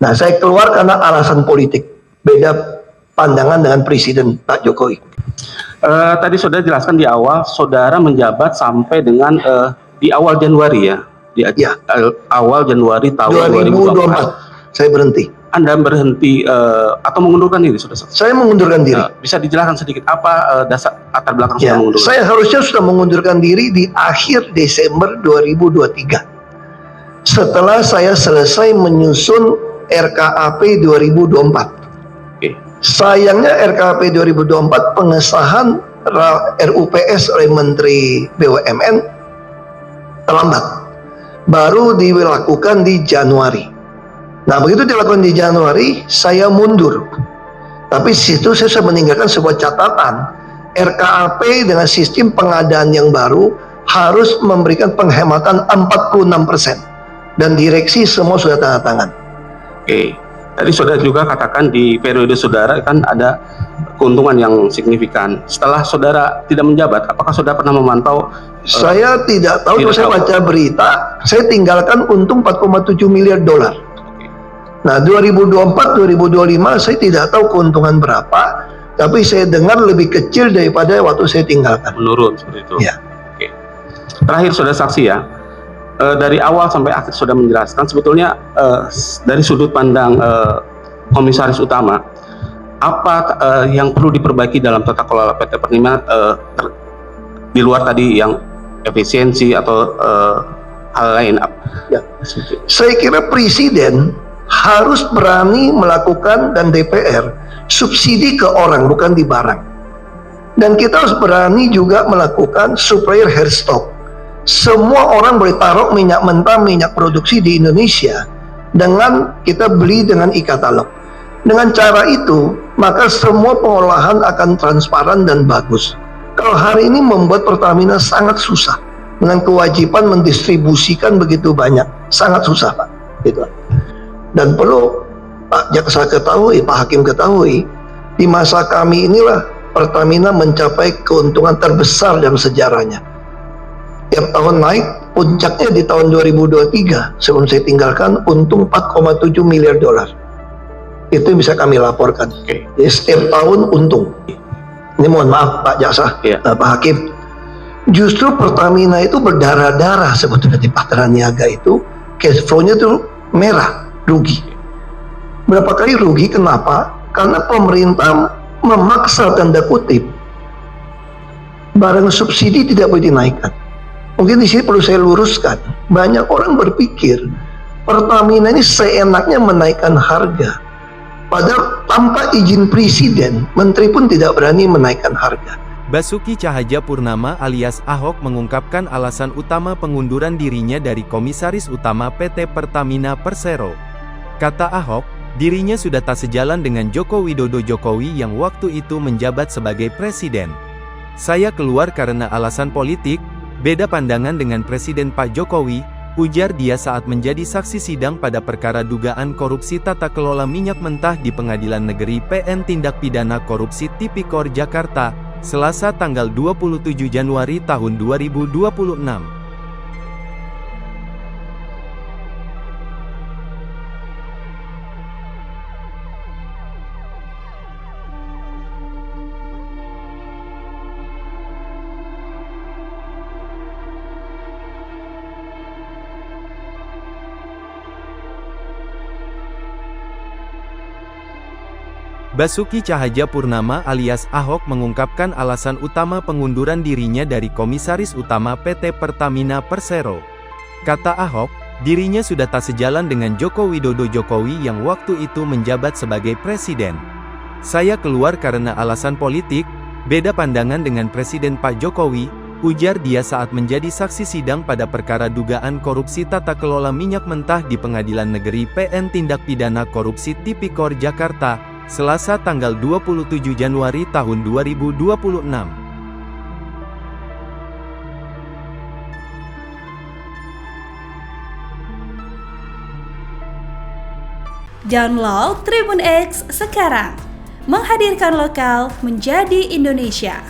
Nah, saya keluar karena alasan politik. Beda pandangan dengan Presiden Pak Jokowi. Tadi saudara jelaskan di awal, saudara menjabat sampai dengan di awal Januari ya? Awal Januari tahun 2024. Saya berhenti. Anda berhenti atau mengundurkan diri, saudara? Saya mengundurkan diri. Bisa dijelaskan sedikit apa dasar latar belakang sudah mengundurkan? Saya harusnya sudah mengundurkan diri di akhir Desember 2023. Setelah saya selesai menyusun RKAP 2024. Sayangnya RKAP 2024 pengesahan RUPS oleh Menteri BUMN terlambat. Baru dilakukan di Januari. Nah, begitu dilakukan di Januari, saya mundur. Tapi situ saya sudah meninggalkan sebuah catatan. RKAP dengan sistem pengadaan yang baru harus memberikan penghematan 46%. Dan direksi semua sudah tanda tangan. Tadi saudara juga katakan di periode saudara kan ada keuntungan yang signifikan. Setelah saudara tidak menjabat, apakah saudara pernah memantau? Saya tidak tahu. Kalau saya baca berita, saya tinggalkan untung 4,7 miliar dolar. Nah, 2024-2025 saya tidak tahu keuntungan berapa, tapi saya dengar lebih kecil daripada waktu saya tinggalkan. Menurun seperti itu. Ya. Terakhir saudara saksi ya. Dari awal sampai akhir sudah menjelaskan sebetulnya dari sudut pandang komisaris utama apa yang perlu diperbaiki dalam tata kelola PT Pertamina di luar tadi yang efisiensi atau hal lain. Saya kira Presiden harus berani melakukan dan DPR subsidi ke orang bukan di barang, dan kita harus berani juga melakukan supplier hard stock. Semua orang boleh taruh minyak mentah, minyak produksi di Indonesia dengan kita beli dengan e-katalog. Dengan cara itu, maka semua pengolahan akan transparan dan bagus. Kalau hari ini membuat Pertamina sangat susah dengan kewajiban mendistribusikan begitu banyak, sangat susah, Pak. Gitu. Dan perlu Pak Jaksa ketahui, Pak Hakim ketahui, di masa kami inilah Pertamina mencapai keuntungan terbesar dalam sejarahnya. Tiap tahun naik, puncaknya di tahun 2023 sebelum saya tinggalkan untung 4,7 miliar dolar. Itu yang bisa kami laporkan. Jadi setiap tahun untung. Ini mohon maaf Pak Jaksa, Pak Hakim. Justru Pertamina itu berdarah-darah sebetulnya di Patra Niaga itu, cash flow-nya itu merah, rugi. Berapa kali rugi? Kenapa? Karena pemerintah memaksa tanda kutip barang subsidi tidak boleh dinaikkan. Mungkin di sini perlu saya luruskan. Banyak orang berpikir Pertamina ini seenaknya menaikkan harga. Padahal tanpa izin presiden, menteri pun tidak berani menaikkan harga. Basuki Cahayapurnama alias Ahok mengungkapkan alasan utama pengunduran dirinya dari Komisaris Utama PT Pertamina Persero. Kata Ahok, dirinya sudah tak sejalan dengan Joko Widodo Jokowi yang waktu itu menjabat sebagai presiden. Saya keluar karena alasan politik. Beda pandangan dengan Presiden Pak Jokowi, ujar dia saat menjadi saksi sidang pada perkara dugaan korupsi tata kelola minyak mentah di Pengadilan Negeri PN Tindak Pidana Korupsi Tipikor Jakarta, Selasa tanggal 27 Januari tahun 2026. Basuki Cahayapurnama alias Ahok mengungkapkan alasan utama pengunduran dirinya dari Komisaris Utama PT Pertamina Persero. Kata Ahok, dirinya sudah tak sejalan dengan Joko Widodo Jokowi yang waktu itu menjabat sebagai presiden. Saya keluar karena alasan politik, beda pandangan dengan Presiden Pak Jokowi, ujar dia saat menjadi saksi sidang pada perkara dugaan korupsi tata kelola minyak mentah di Pengadilan Negeri PN Tindak Pidana Korupsi Tipikor Jakarta, Selasa tanggal 27 Januari tahun 2026. Download Tribun X sekarang, menghadirkan lokal menjadi Indonesia.